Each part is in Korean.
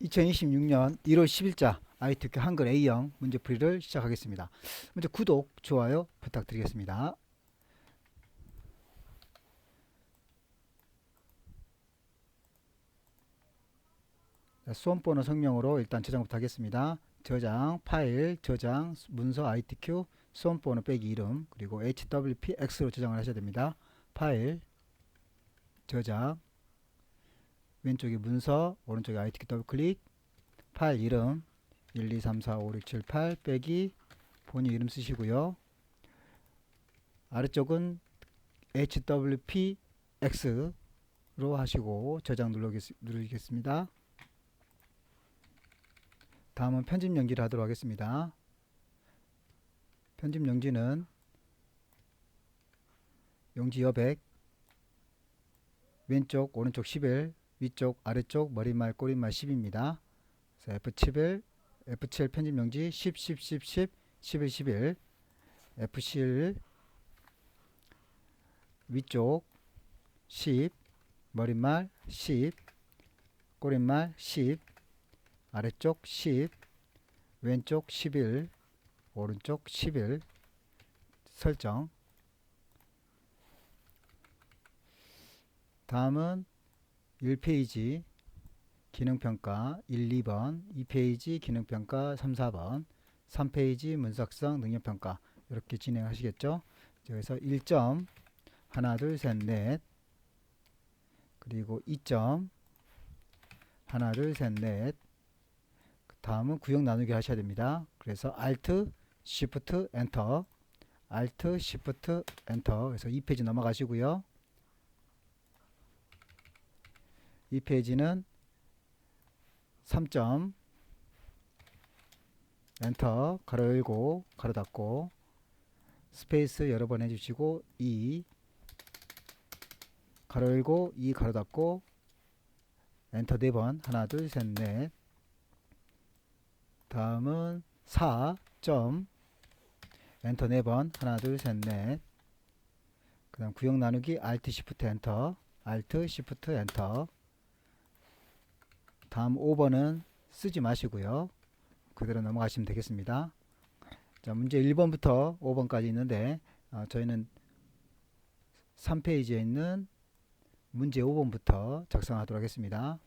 2026년 1월 10일자 ITK 한글 A형 문제풀이를 시작하겠습니다. 먼저 구독, 좋아요 부탁드리겠습니다. 수험번호 성명으로 일단 저장부터 하겠습니다. 저장, 파일, 저장, 문서 ITQ, 수험번호 빼기 이름, 그리고 HWPX로 저장을 하셔야 됩니다. 파일, 저장, 왼쪽에 문서, 오른쪽에 ITQ 더블클릭, 파일 이름 1, 2, 3, 4, 5, 6, 7, 8 빼기 본인 이름 쓰시고요. 아래쪽은 HWPX로 하시고 저장 누르겠습니다. 다음은 편집 용지를 하도록 하겠습니다. 편집 용지는 용지 여백, 왼쪽 오른쪽 11, 위쪽 아래쪽 머리말 꼬리말 10입니다. F7, F7 편집 용지 10, 10, 10, 10, 11, 11, F7 위쪽 10, 머리말 10, 꼬리말 10, 아래쪽 10, 왼쪽 11, 오른쪽 11 설정. 다음은 1페이지 기능평가 1, 2번, 2페이지 기능평가 3, 4번, 3페이지 문석성 능력평가 이렇게 진행하시겠죠. 여기서 1점 하나 둘 셋 넷, 그리고 2점 하나 둘 셋 넷, 다음은 구역 나누기 하셔야 됩니다. 그래서 Alt, Shift, Enter, Alt, Shift, Enter. 그래서 2페이지 넘어가시고요. 2페이지는 3점 엔터 가로 열고 가로 닫고 스페이스 여러 번 해주시고 2 가로 열고 2 가로 닫고 엔터 4번 하나 둘 셋 넷. 다음은 4점 엔터 4번 하나 둘 셋 넷. 그 다음 구역 나누기 Alt Shift 엔터 Alt Shift 엔터. 다음 5번은 쓰지 마시고요. 그대로 넘어가시면 되겠습니다. 자, 문제 1번부터 5번까지 있는데 저희는 3페이지에 있는 문제 5번부터 작성하도록 하겠습니다.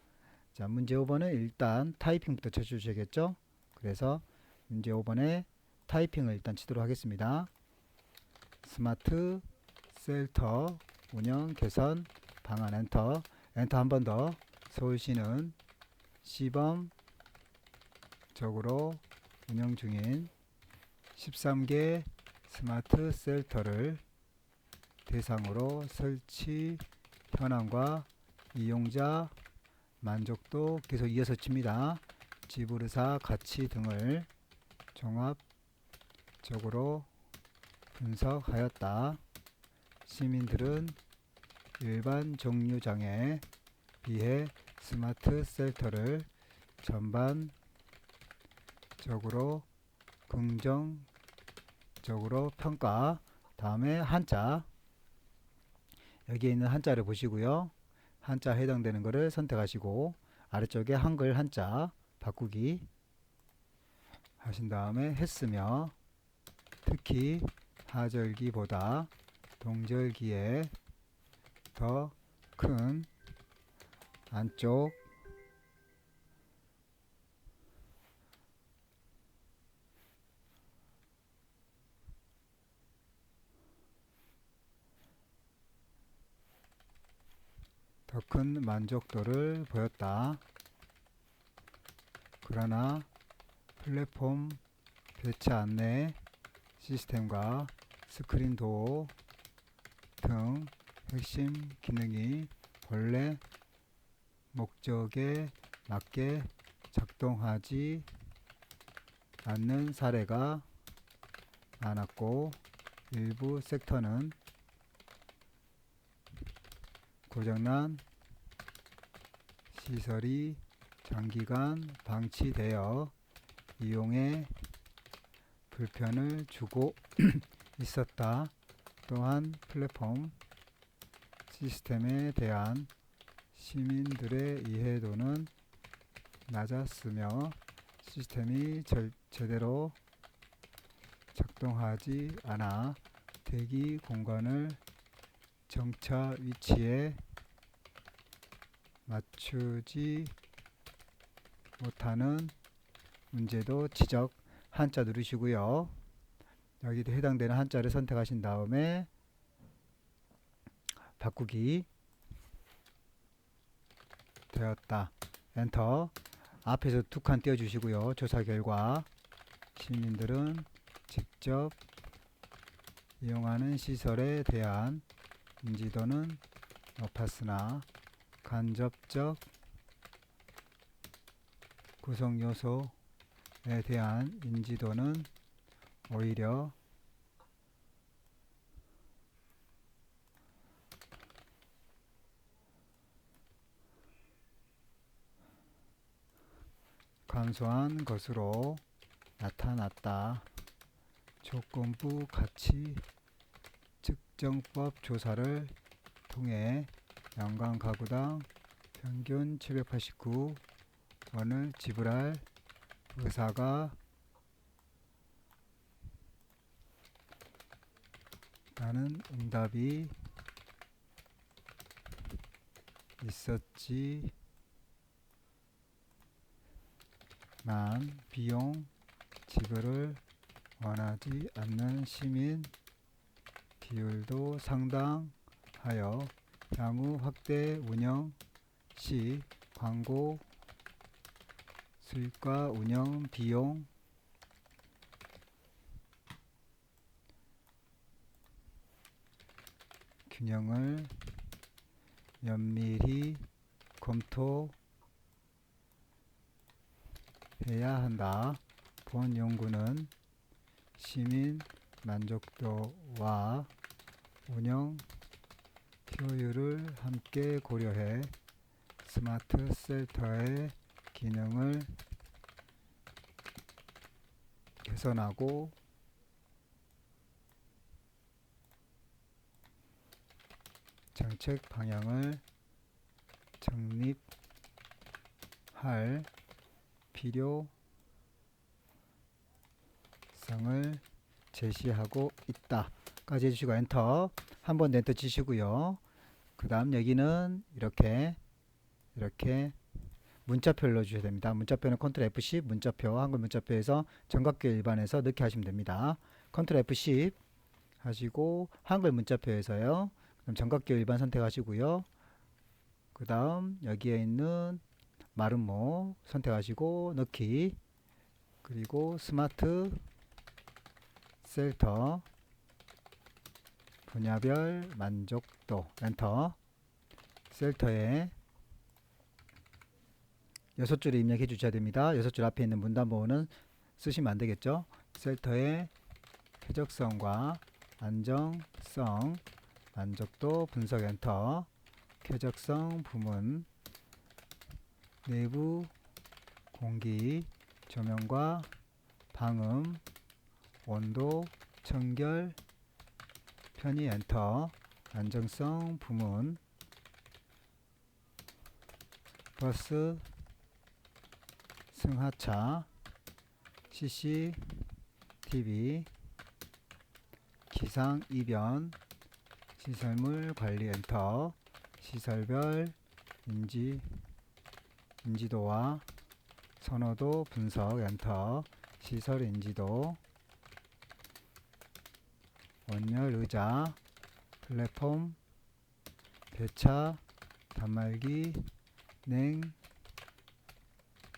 자, 문제 5번은 일단 타이핑부터 쳐주셔야겠죠. 그래서 문제 5번에 타이핑을 일단 치도록 하겠습니다. 스마트 셀터 운영 개선 방안 엔터. 엔터 한 번 더. 서울시는 시범적으로 운영 중인 13개 스마트 셀터를 대상으로 설치 현황과 이용자 만족도 계속 이어서 칩니다. 지불의사 가치 등을 종합적으로 분석하였다. 시민들은 일반 종류장에 비해 스마트 셀터를 전반적으로 긍정적으로 평가. 다음에 한자, 여기에 있는 한자를 보시고요. 한자 해당되는 것을 선택하시고 아래쪽에 한글 한자 바꾸기 하신 다음에 했으며, 특히 하절기보다 동절기에 더 큰 안쪽 더 큰 만족도를 보였다. 그러나 플랫폼 배치 안내 시스템과 스크린 도어 등 핵심 기능이 본래 목적에 맞게 작동하지 않는 사례가 많았고, 일부 섹터는 고장난 시설이 장기간 방치되어 이용에 불편을 주고 있었다. 또한 플랫폼 시스템에 대한 시민들의 이해도는 낮았으며 시스템이 제대로 작동하지 않아 대기 공간을 정차 위치에 맞추지 못하는 문제도 지적. 한자 누르시고요. 여기도 해당되는 한자를 선택하신 다음에 바꾸기 되었다. 엔터. 앞에서 2칸 띄워주시고요. 조사 결과 시민들은 직접 이용하는 시설에 대한 인지도는 높았으나 간접적 구성 요소에 대한 인지도는 오히려 감소한 것으로 나타났다. 조건부 가치 측정법 조사를 통해 연간 가구당 평균 789원을 지불할 의사가 라는 응답이 있었지만 비용 지불을 원하지 않는 시민 비율도 상당하여 향후 확대 운영 시 광고 수익과 운영 비용 균형을 면밀히 검토해야 한다. 본 연구는 시민 만족도와 운영 효율을 함께 고려해 스마트 셀터의 기능을 개선하고 정책 방향을 정립할 필요성을 제시하고 있다 까지 해주시고 엔터. 한 번 엔터 치시고요. 그 다음 여기는 이렇게 문자표를 넣어주셔야 됩니다. 문자표는 컨트롤 F10 문자표, 한글 문자표에서 정각교 일반에서 넣게 하시면 됩니다. 컨트롤 F10 하시고 한글 문자표에서요. 그럼 정각교 일반 선택하시고요. 그 다음 여기에 있는 마름모 선택하시고 넣기, 그리고 스마트 셀터 분야별 만족도 엔터. 셀터에 6줄을 입력해 주셔야 됩니다. 6줄 앞에 있는 문단보호는 쓰시면 안 되겠죠. 셀터의 쾌적성과 안정성 만족도 분석 엔터. 쾌적성 부문 내부 공기 조명과 방음 온도 청결 편의 엔터. 안정성 부문 버스 승하차 CCTV 기상 이변 시설물 관리 엔터. 시설별 인지도와 선호도 분석 엔터. 시설 인지도 원열 의자 플랫폼 배차 단말기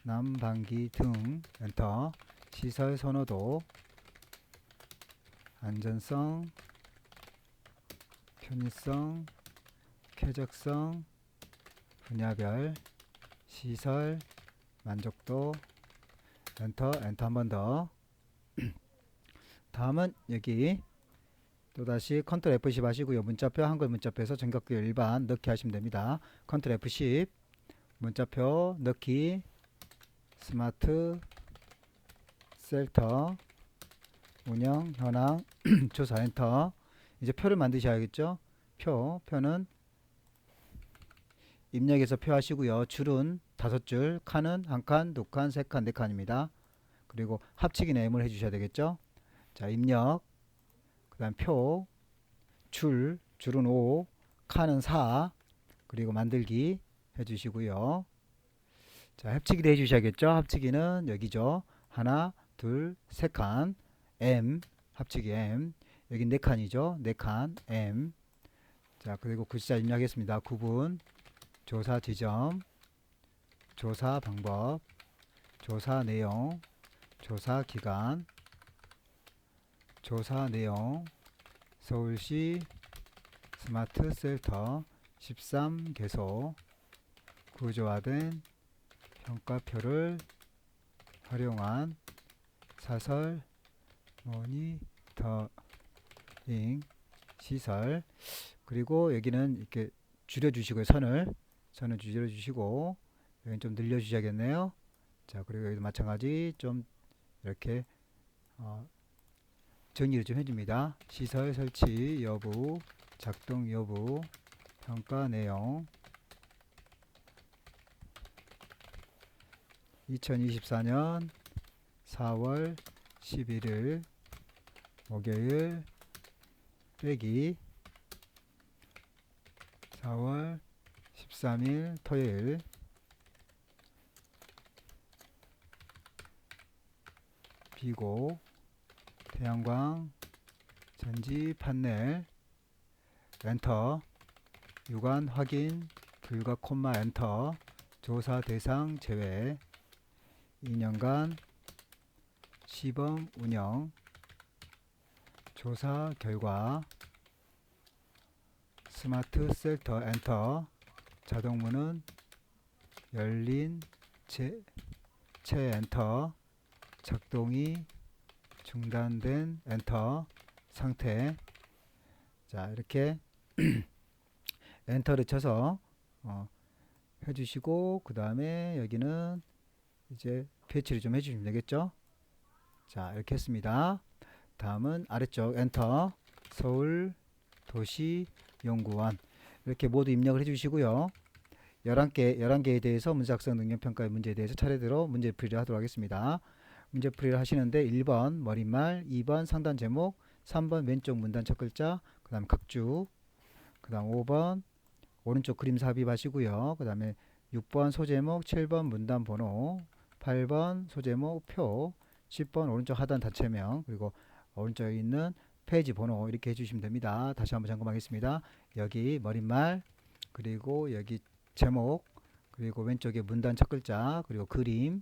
난방기 등 엔터. 시설 선호도 안전성 편의성 쾌적성 분야별 시설 만족도 엔터. 한 번 더. 다음은 여기 또다시 컨트롤 F10 하시고요. 문자표 한글 문자표에서 정각교 일반 넣기 하시면 됩니다. 컨트롤 F10 문자표 넣기 스마트 셀터 운영 현황 조사 엔터. 이제 표를 만드셔야겠죠. 표는 입력해서 표 하시고요. 줄은 5줄, 칸은 1칸, 2칸, 3칸, 4칸입니다. 그리고 합치기 내음을 해주셔야 되겠죠. 자, 입력, 그 다음 표, 줄은 5, 칸은 4, 그리고 만들기 해주시고요. 자, 합치기도 해주셔야겠죠. 합치기는 여기죠. 하나, 둘, 3칸, M, 합치기 M, 여기 4칸이죠. 4칸, M. 자, 그리고 글자 입력하겠습니다. 구분, 조사 지점, 조사 방법, 조사 내용, 조사 기간, 조사 내용, 서울시 스마트 셀터 13개소 구조화된 평가표를 활용한 사설 모니터링 시설. 그리고 여기는 이렇게 줄여주시고요. 선을 줄여주시고 여기는 좀 늘려주셔야겠네요. 자, 그리고 여기도 마찬가지 좀 이렇게 정리를 좀 해줍니다. 시설 설치 여부, 작동 여부, 평가 내용, 2024년 4월 11일 목요일 빼기 4월 13일 토요일 비고 태양광 전지 판넬 엔터 유관 확인 불과 콤마 엔터 조사 대상 제외 2년간 시범 운영 조사 결과 스마트 셀터 엔터 자동문은 열린 채 엔터 작동이 중단된 엔터 상태. 자, 이렇게 엔터를 쳐서 해주시고 그 다음에 여기는 이제 배치를 좀 해주시면 되겠죠. 자, 이렇게 했습니다. 다음은 아래쪽 엔터 서울 도시연구원 이렇게 모두 입력을 해주시고요. 11개에 대해서 문제작성 능력평가의 문제에 대해서 차례대로 문제풀이를 하도록 하겠습니다. 문제풀이를 하시는데 1번 머릿말, 2번 상단 제목, 3번 왼쪽 문단 첫 글자, 그 다음 각주, 그 다음 5번 오른쪽 그림 삽입하시고요. 그 다음에 6번 소제목, 7번 문단 번호, 8번 소제목 표, 10번 오른쪽 하단 단체명, 그리고 오른쪽에 있는 페이지 번호 이렇게 해주시면 됩니다. 다시 한번 점검하겠습니다. 여기 머릿말, 그리고 여기 제목, 그리고 왼쪽에 문단 첫 글자, 그리고 그림,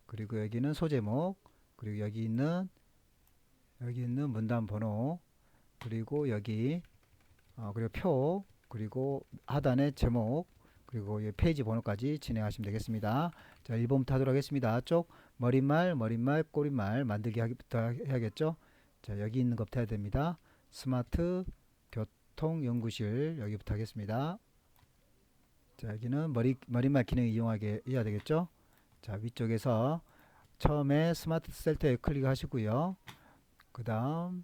그리고 여기는 소제목, 그리고 여기 있는 문단 번호, 그리고 여기 그리고 표, 그리고 하단의 제목, 그리고 이 페이지 번호까지 진행하시면 되겠습니다. 자, 1번부터 하도록 하겠습니다. 쪽 머릿말, 꼬릿말 만들기 부터 해야겠죠. 자, 여기 있는 것부터 해야 됩니다. 스마트 교통연구실 여기부터 하겠습니다. 자, 여기는 머릿말 기능 이용하게 해야 되겠죠. 자, 위쪽에서 처음에 스마트 셀터에 클릭하시고요. 그 다음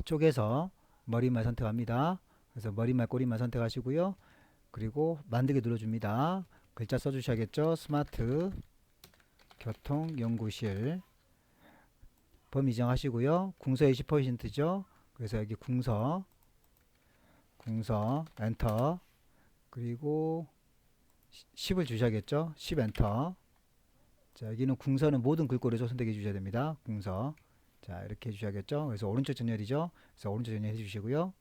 쪽에서 머릿말 선택합니다. 그래서 머릿말 꼬릿말 선택하시고요. 그리고 만들기 눌러줍니다. 글자 써주셔야겠죠. 스마트 교통연구실 범위 정하시고요. 궁서 20%죠. 그래서 여기 궁서 엔터, 그리고 10을 주셔야겠죠. 10 엔터. 자, 여기는 궁서는 모든 글꼴에서 선택해 주셔야 됩니다. 궁서. 자, 이렇게 해주셔야겠죠. 그래서 오른쪽 전열이죠. 그래서 오른쪽 전열 해주시고요.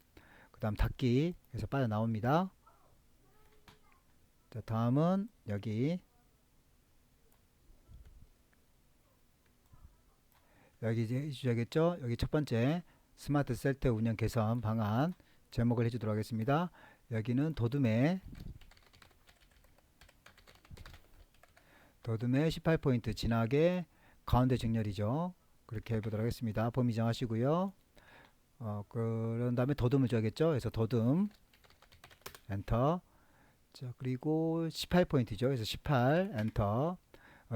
그 다음 닫기 해서 빠져나옵니다. 자, 다음은 여기 이제 해주셔야겠죠. 여기 첫 번째 스마트 셀터 운영 개선 방안 제목을 해주도록 하겠습니다. 여기는 도둠의 18포인트 진하게 가운데 정렬이죠. 그렇게 해보도록 하겠습니다. 범위 정하시고요. 그런 다음에 도둠을 줘야겠죠. 그래서 도둠 엔터. 자, 그리고 18포인트죠. 그래서 18 엔터.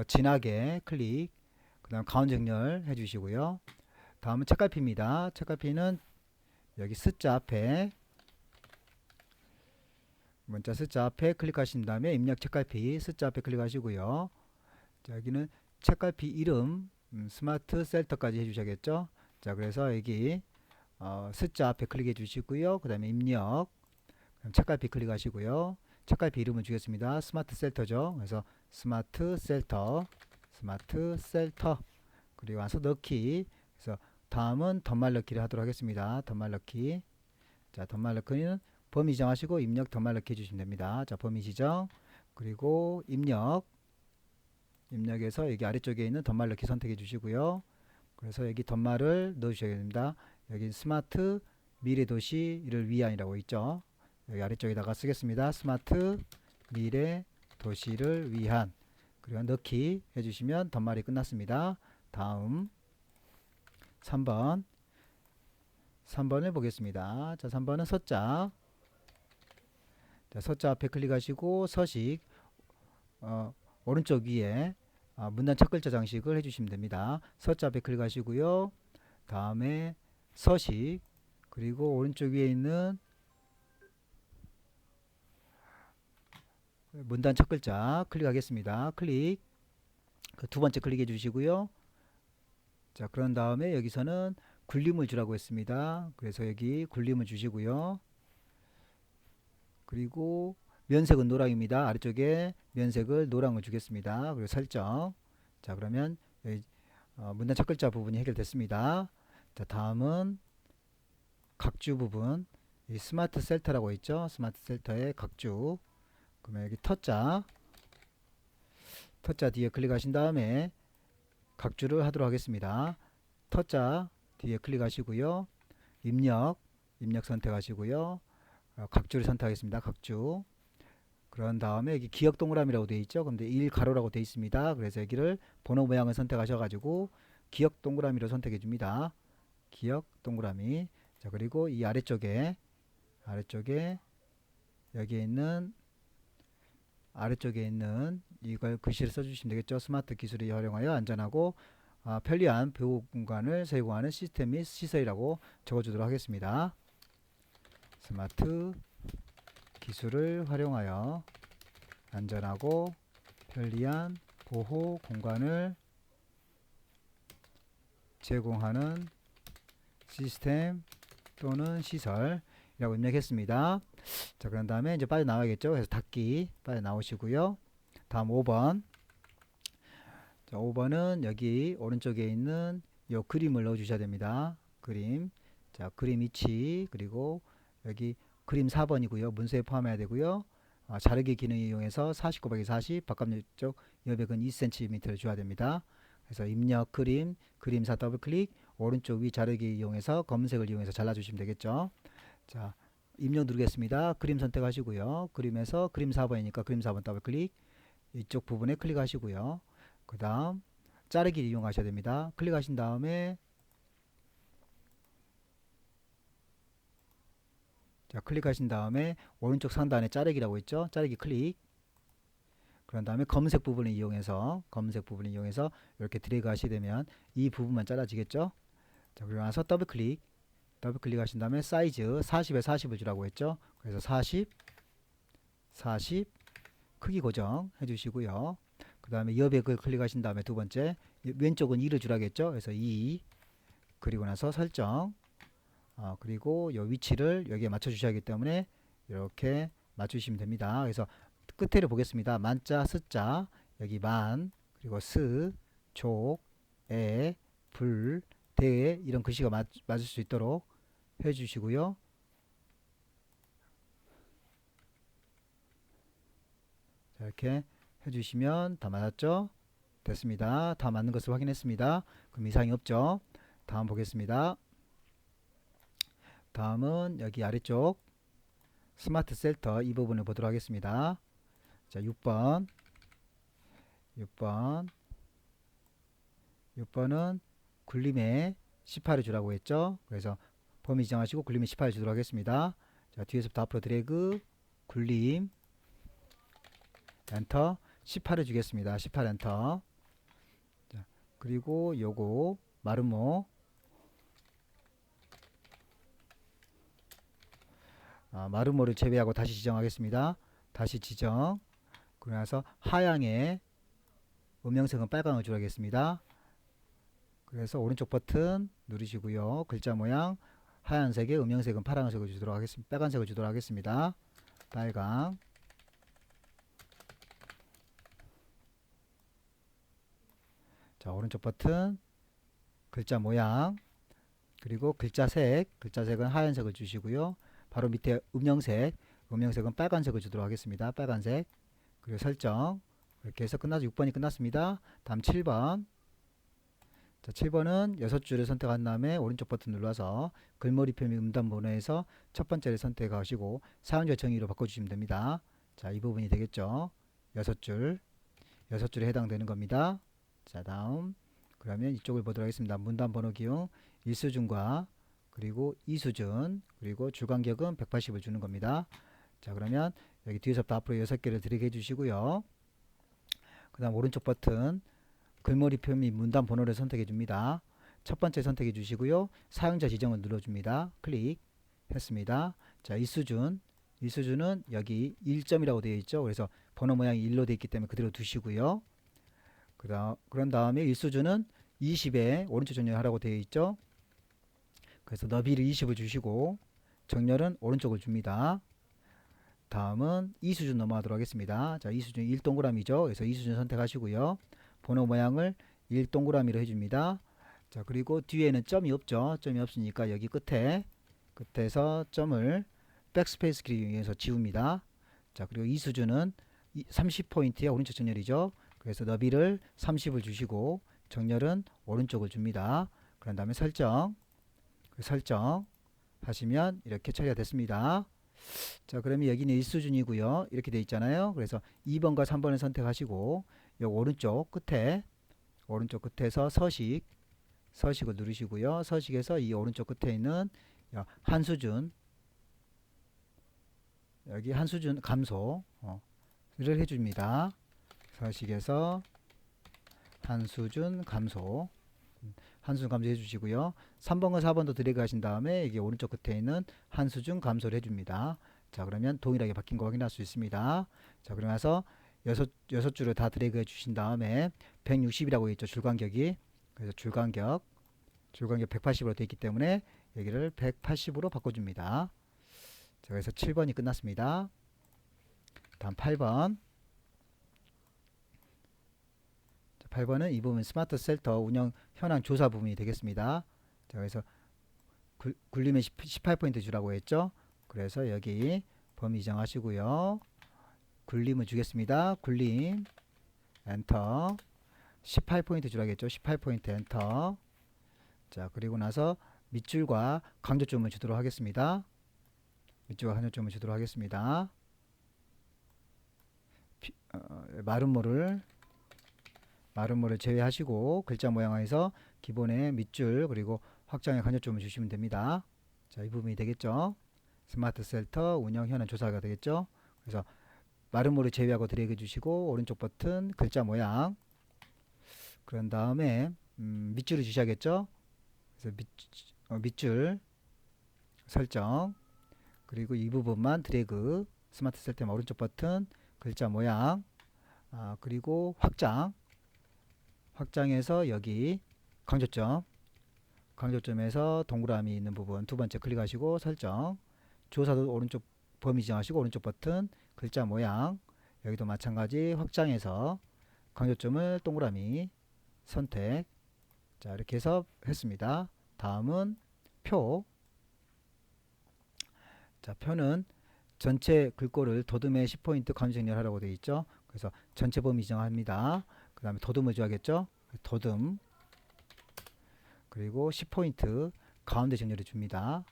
진하게 클릭. 그 다음 가운데 정렬 해주시고요. 다음은 책갈피입니다. 책갈피는 여기 숫자 앞에 문자 숫자 앞에 클릭하신 다음에 입력 책갈피 숫자 앞에 클릭하시고요. 자, 여기는 책갈피 이름 스마트 셀터까지 해주셔야겠죠. 자, 그래서 여기 숫자 앞에 클릭해 주시고요. 그 다음에 입력 책갈피 클릭하시고요. 책갈피 이름을 주겠습니다. 스마트 셀터죠. 그래서 스마트 셀터 그리고 와서 넣기. 그래서 다음은 덧말 넣기를 하도록 하겠습니다. 덧말 넣기. 자, 덧말 넣기는 범위 지정하시고 입력 덧말 넣기 해주시면 됩니다. 자, 범위 지정 그리고 입력에서 여기 아래쪽에 있는 덧말 넣기 선택해 주시고요. 그래서 여기 덧말을 넣어 주셔야 됩니다. 여기 스마트 미래 도시를 위한이라고 있죠. 여기 아래쪽에다가 쓰겠습니다. 스마트 미래 도시를 위한 그리고 넣기 해주시면 덧말이 끝났습니다. 다음 3번을 보겠습니다. 자, 3번은 서자. 자, 서자 앞에 클릭하시고 서식 오른쪽 위에 문단 첫 글자 장식을 해주시면 됩니다. 서자 앞에 클릭하시고요. 다음에 서식 그리고 오른쪽 위에 있는 문단 첫 글자 클릭하겠습니다. 클릭 그 두 번째 클릭해 주시고요. 자, 그런 다음에 여기서는 굴림을 주라고 했습니다. 그래서 여기 굴림을 주시고요. 그리고 면색은 노랑입니다. 아래쪽에 면색을 노랑을 주겠습니다. 그리고 설정. 자, 그러면 여기 문단 첫 글자 부분이 해결됐습니다. 자, 다음은 각주 부분. 이 스마트 셀터라고 있죠. 스마트 셀터의 각주. 그러면 여기 터자 뒤에 클릭하신 다음에 각주를 하도록 하겠습니다. 터자 뒤에 클릭하시고요. 입력 선택하시고요. 각주를 선택하겠습니다. 각주. 그런 다음에 여기 기억 동그라미라고 되어 있죠. 근데 1 가로라고 되어 있습니다. 그래서 여기를 번호 모양을 선택하셔가지고 기억 동그라미로 선택해 줍니다. 기억 동그라미. 자, 그리고 이 아래쪽에 여기에 있는 이걸 글씨를 써주시면 되겠죠. 스마트 기술을 활용하여 안전하고 편리한 배우 공간을 제공하는 시스템 및 시설이라고 적어주도록 하겠습니다. 스마트 기술을 활용하여 안전하고 편리한 보호 공간을 제공하는 시스템 또는 시설이라고 입력했습니다. 자, 그런 다음에 이제 빠져나와야겠죠. 그래서 닫기 빠져나오시고요. 다음 5번. 자, 5번은 여기 오른쪽에 있는 요 그림을 넣어 주셔야 됩니다. 그림. 자, 그림 위치 그리고 여기 그림 4번이고요. 문서에 포함해야 되고요. 자르기 기능을 이용해서 40 곱하기 40 바깥쪽 여백은 2cm를 줘야 됩니다. 그래서 입력 그림사 더블클릭 오른쪽 위 자르기 이용해서 검은색을 이용해서 잘라주시면 되겠죠. 자, 입력 누르겠습니다. 그림 선택하시고요. 그림에서 그림 4번이니까 그림 4번 더블클릭 이쪽 부분에 클릭하시고요. 그 다음 자르기를 이용하셔야 됩니다. 클릭하신 다음에 오른쪽 상단에 자르기라고 있죠. 자르기 클릭. 그런 다음에 검은색 부분을 이용해서 이렇게 드래그 하시게 되면 이 부분만 잘라지겠죠. 자, 그리고 나서 더블클릭 하신 다음에 사이즈 40에 40을 주라고 했죠. 그래서 40 크기 고정 해주시고요. 그 다음에 여백을 클릭하신 다음에 두 번째 왼쪽은 2를 주라겠죠. 그래서 2 그리고 나서 설정 그리고 요 위치를 여기에 맞춰 주셔야 하기 때문에 이렇게 맞추시면 됩니다. 그래서 끝에를 보겠습니다. 만자 스자 여기 만 그리고 스 족 에 불 대 이런 글씨가 맞을 수 있도록 해주시고요. 자, 이렇게 해주시면 다 맞았죠? 됐습니다. 다 맞는 것을 확인했습니다. 그럼 이상이 없죠? 다음 보겠습니다. 다음은 여기 아래쪽 스마트 셀터 이 부분을 보도록 하겠습니다. 자, 6번은 굴림에 18을 주라고 했죠. 그래서 범위 지정하시고 굴림에 18을 주도록 하겠습니다. 자, 뒤에서부터 앞으로 드래그 굴림 엔터 18을 주겠습니다. 18 엔터. 자, 그리고 요거 마름모 마름모를 제외하고 다시 지정하겠습니다. 다시 지정. 그러고 나서 하향의 음영색은 빨강을 주로 하겠습니다. 그래서 오른쪽 버튼 누르시고요. 글자 모양 하얀색의 음영색은 파란색을 주도록 하겠습니다. 빨간색을 주도록 하겠습니다. 빨강. 자, 오른쪽 버튼 글자 모양 그리고 글자색은 하얀색을 주시고요. 바로 밑에 음영색은 빨간색을 주도록 하겠습니다. 빨간색. 그리고 설정. 이렇게 해서 끝나서 6번이 끝났습니다. 다음 7번. 자, 7번은 6줄을 선택한 다음에 오른쪽 버튼 눌러서 글머리 표미 음단 번호에서 첫 번째를 선택하시고 사용자 정의로 바꿔주시면 됩니다. 자, 이 부분이 되겠죠. 6줄에 해당되는 겁니다. 자, 다음 그러면 이쪽을 보도록 하겠습니다. 문단 번호 기용 1수준과 그리고 2수준 그리고 주간격은 180을 주는 겁니다. 자, 그러면 여기 뒤에서부터 앞으로 6개를 드래그 해주시고요. 그 다음 오른쪽 버튼 글머리 표미 문단 번호를 선택해 줍니다. 첫 번째 선택해 주시고요. 사용자 지정을 눌러줍니다. 클릭했습니다. 자, 이수준은 여기 1점이라고 되어 있죠. 그래서 번호 모양이 1로 되어 있기 때문에 그대로 두시고요. 그런 다음에 일수준은 20에 오른쪽 정렬하라고 되어 있죠. 그래서 너비를 20을 주시고 정렬은 오른쪽을 줍니다. 다음은 이수준 넘어가도록 하겠습니다. 자, 이수준 1동그라미죠. 그래서 이수준 선택하시고요. 번호 모양을 1동그라미로 해줍니다. 자, 그리고 뒤에는 점이 없죠. 점이 없으니까 여기 끝에서 점을 백스페이스 키를 이용해서 지웁니다. 자, 그리고 이수준은 30포인트의 오른쪽 정렬이죠. 그래서 너비를 30을 주시고 정렬은 오른쪽을 줍니다. 그런 다음에 설정 하시면 이렇게 처리가 됐습니다. 자, 그러면 여기는 1수준이고요. 이렇게 되어 있잖아요. 그래서 2번과 3번을 선택하시고 요 오른쪽 끝에서 서식을 누르시고요. 서식에서 이 오른쪽 끝에 있는 한수준 여기 한수준 감소를 해줍니다. 서식에서 한수준 감소 해주시고요. 3번과 4번도 드래그 하신 다음에 이게 오른쪽 끝에 있는 한수준 감소를 해줍니다. 자, 그러면 동일하게 바뀐 거 확인할 수 있습니다. 자, 그러고 나서 6줄을 다 드래그 해 주신 다음에 160이라고 있죠. 줄간격이. 그래서 줄간격 180으로 되어 있기 때문에 여기를 180으로 바꿔줍니다. 자, 그래서 7번이 끝났습니다. 다음 8번. 8번은 이 부분 스마트 셀터 운영 현황 조사 부분이 되겠습니다. 자, 그래서 굴림에 18포인트 주라고 했죠. 그래서 여기 범위 정하시고요. 굴림을 주겠습니다. 굴림 엔터 18포인트 주라고 했죠. 18포인트 엔터. 자, 그리고 나서 밑줄과 강조점을 주도록 하겠습니다. 마름모를 제외하시고 글자 모양에서 기본의 밑줄 그리고 확장의 간접점을 주시면 됩니다. 자, 이 부분이 되겠죠. 스마트 셀터 운영 현황 조사가 되겠죠. 그래서 마름모를 제외하고 드래그 주시고 오른쪽 버튼 글자 모양 그런 다음에 밑줄을 주셔야겠죠. 그래서 밑줄 설정 그리고 이 부분만 드래그 스마트 셀터 오른쪽 버튼 글자 모양 그리고 확장해서 여기 강조점에서 동그라미 있는 부분 두 번째 클릭하시고 설정 조사도 오른쪽 범위 지정하시고 오른쪽 버튼 글자 모양 여기도 마찬가지 확장해서 강조점을 동그라미 선택. 자, 이렇게 해서 했습니다. 다음은 자, 표는 전체 글꼴을 도듬에 10포인트 간주 정렬하라고 되어 있죠. 그래서 전체 범위 지정합니다. 그 다음에 도듬을 줘야겠죠. 도듬 그리고 10포인트 가운데 정렬해 줍니다.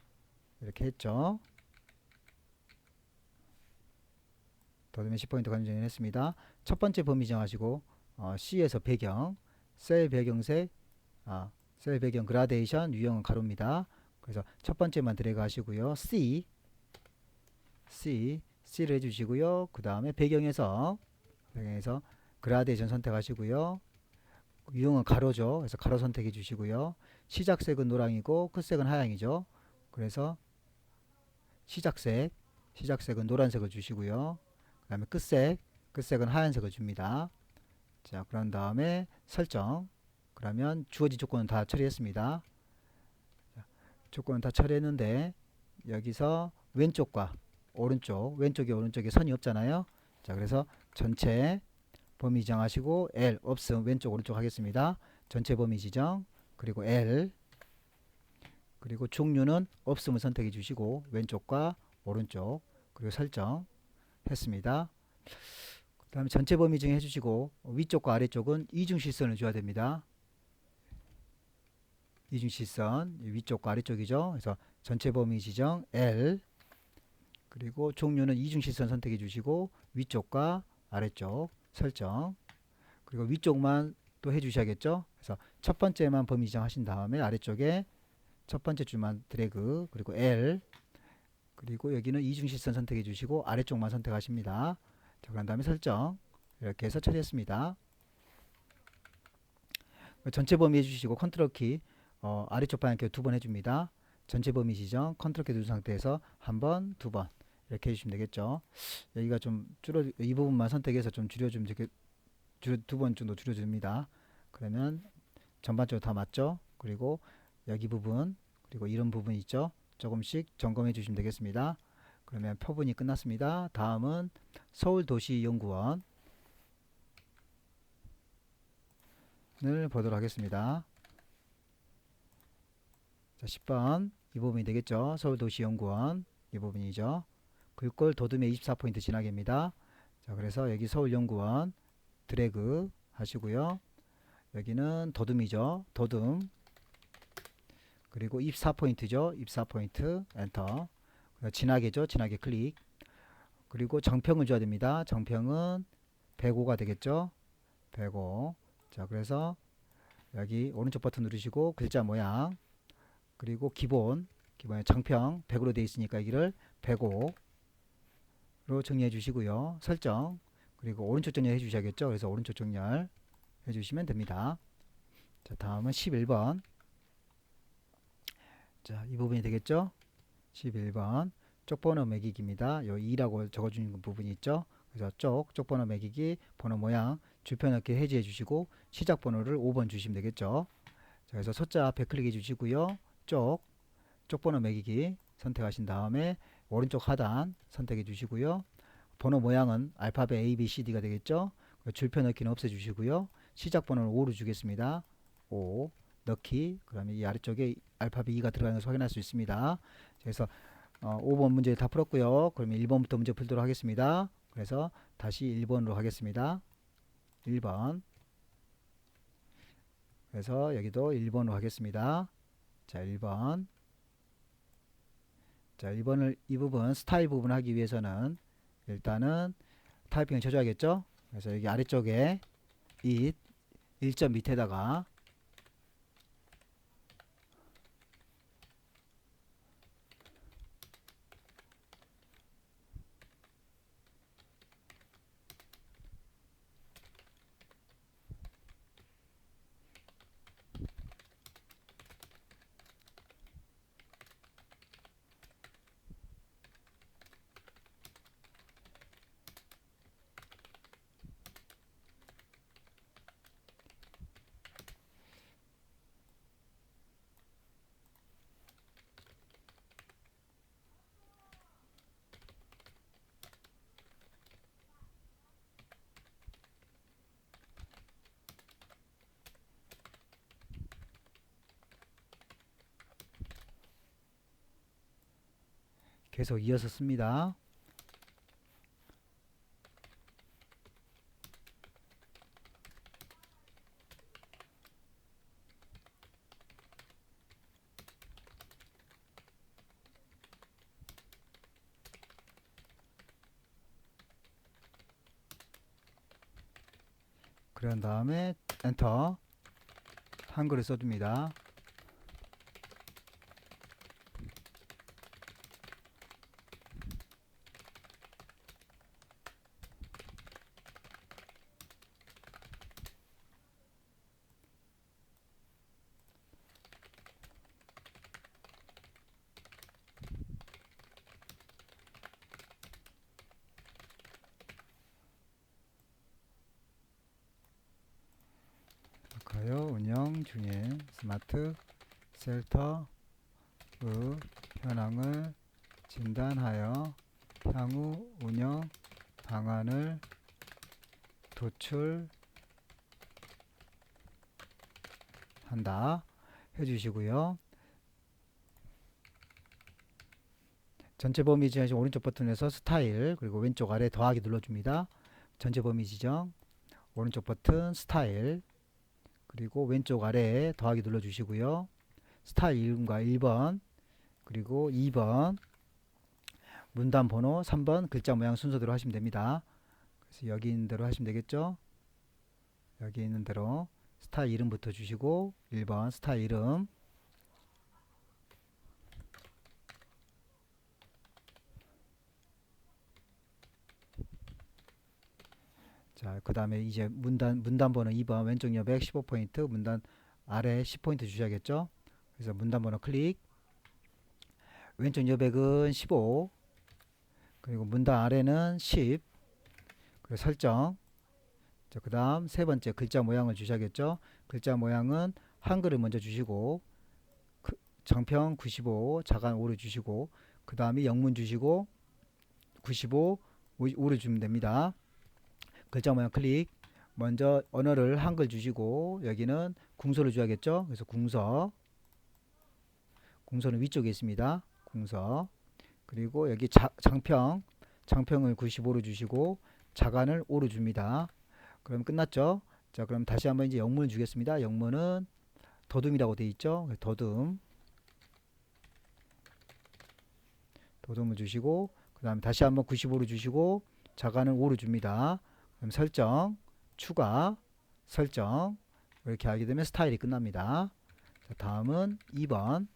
이렇게 했죠. 도듬에 10포인트 가운데 정렬했습니다. 첫 번째 범위 정하시고 C에서 배경 셀 배경색 셀 배경 그라데이션 유형은 가로입니다. 그래서 첫 번째만 드래그 하시고요. C를 해주시고요. 그 다음에 배경에서 그라데이션 선택하시고요. 유형은 가로죠. 그래서 가로 선택해 주시고요. 시작색은 노랑이고 끝색은 하양이죠. 그래서 시작색은 노란색을 주시고요. 다음에 끝색은 하얀색을 줍니다. 자, 그런 다음에 설정. 그러면 주어진 조건은 다 처리했습니다. 자, 조건은 다 처리했는데 여기서 왼쪽과 왼쪽에 오른쪽에 선이 없잖아요. 자, 그래서 전체 범위 지정하시고 L 없음 왼쪽 오른쪽 하겠습니다. 전체 범위 지정 그리고 L 그리고 종류는 없음을 선택해 주시고 왼쪽과 오른쪽 그리고 설정 했습니다. 그 다음에 전체 범위 지정 해주시고 위쪽과 아래쪽은 이중실선을 줘야 됩니다. 이중실선 위쪽과 아래쪽이죠. 그래서 전체 범위 지정 L 그리고 종류는 이중실선 선택해 주시고 위쪽과 아래쪽 설정 그리고 위쪽만 또 해주셔야겠죠. 그래서 첫 번째만 범위 지정하신 다음에 아래쪽에 첫 번째 줄만 드래그 그리고 L 그리고 여기는 이중실선 선택해 주시고 아래쪽만 선택하십니다. 자, 그런 다음에 설정 이렇게 해서 처리했습니다. 전체 범위 해주시고 컨트롤 키 아래쪽 방향키 2번 해줍니다. 전체 범위 지정 컨트롤 키 누른 상태에서 한 번, 2번 이렇게 해주시면 되겠죠. 여기가 좀 이 부분만 선택해서 좀 줄여주면 되게 2번 정도 줄여줍니다. 그러면 전반적으로 다 맞죠. 그리고 여기 부분 그리고 이런 부분 있죠. 조금씩 점검해 주시면 되겠습니다. 그러면 표본이 끝났습니다. 다음은 서울도시연구원을 보도록 하겠습니다. 자, 10번 이 부분이 되겠죠. 서울도시연구원 이 부분이죠. 글꼴 도둠의 24포인트 진하게입니다. 자, 그래서 여기 서울연구원 드래그 하시고요. 여기는 도둠이죠. 도둠 그리고 24포인트죠. 24포인트 엔터 진하게죠. 진하게 클릭 그리고 정평을 줘야 됩니다. 정평은 105가 되겠죠. 105 자, 그래서 여기 오른쪽 버튼 누르시고 글자 모양 그리고 기본에 정평 100으로 되어 있으니까 여기를 105로 정리해 주시고요. 설정 그리고 오른쪽 정렬 해 주셔야겠죠. 그래서 오른쪽 정렬 해 주시면 됩니다. 자, 다음은 11번 자, 이 부분이 되겠죠. 11번 쪽번호 매기기입니다. 요 2라고 적어주는 부분이 있죠. 그래서 쪽번호 매기기 번호 모양 줄펴넣기 해제해 주시고 시작 번호를 5번 주시면 되겠죠. 자, 그래서 소자 앞에 클릭해 주시고요. 쪽번호 매기기 선택하신 다음에 오른쪽 하단 선택해 주시고요. 번호 모양은 알파벳 A, B, C, D가 되겠죠. 줄펴넣기는 없애 주시고요. 시작 번호는 5로 주겠습니다. 5 넣기 그러면 이 아래쪽에 알파벳 2가 들어가는 것을 확인할 수 있습니다. 그래서 5번 문제 다 풀었고요. 그러면 1번부터 문제 풀도록 하겠습니다. 그래서 다시 1번으로 하겠습니다. 1번 그래서 여기도 1번으로 하겠습니다. 자, 1번 자, 이 부분 스타일 부분 하기 위해서는 일단은 타이핑을 쳐줘야겠죠. 그래서 여기 아래쪽에 it 1점 밑에다가 계속 이어서 씁니다. 그런 다음에 엔터 한글을 써줍니다. 하여 운영 중인 스마트 셀터의 현황을 진단하여 향후 운영 방안을 도출한다 해주시고요. 전체 범위 지정 오른쪽 버튼에서 스타일 그리고 왼쪽 아래 더하기 눌러줍니다. 전체 범위 지정 오른쪽 버튼 스타일 그리고 왼쪽 아래에 더하기 눌러주시고요. 스타일 이름과 1번 그리고 2번 문단 번호 3번 글자 모양 순서대로 하시면 됩니다. 그래서 여기 있는 대로 하시면 되겠죠. 여기 있는 대로 스타일 이름부터 주시고 1번 스타일 이름 자, 그 다음에 이제 문단 번호 2번 왼쪽 여백 15포인트 문단 아래 10포인트 주셔야겠죠. 그래서 문단 번호 클릭 왼쪽 여백은 15 그리고 문단 아래는 10 그리고 설정 그 다음 세 번째 글자 모양을 주셔야겠죠. 글자 모양은 한글을 먼저 주시고 장평 95 자간 5를 주시고 그 다음에 영문 주시고 95 5를 주면 됩니다. 글자 모양 클릭 먼저 언어를 한글 주시고 여기는 궁서를 줘야겠죠. 그래서 궁서는 위쪽에 있습니다. 궁서 그리고 여기 장평을 95로 주시고 자간을 5로 줍니다. 그럼 끝났죠. 자, 그럼 다시 한번 이제 영문을 주겠습니다. 영문은 더듬이라고 되어 있죠. 더듬을 주시고 그 다음에 다시 한번 95로 주시고 자간을 5로 줍니다. 그럼 설정 추가 설정 이렇게 하게 되면 스타일이 끝납니다. 자, 다음은 2번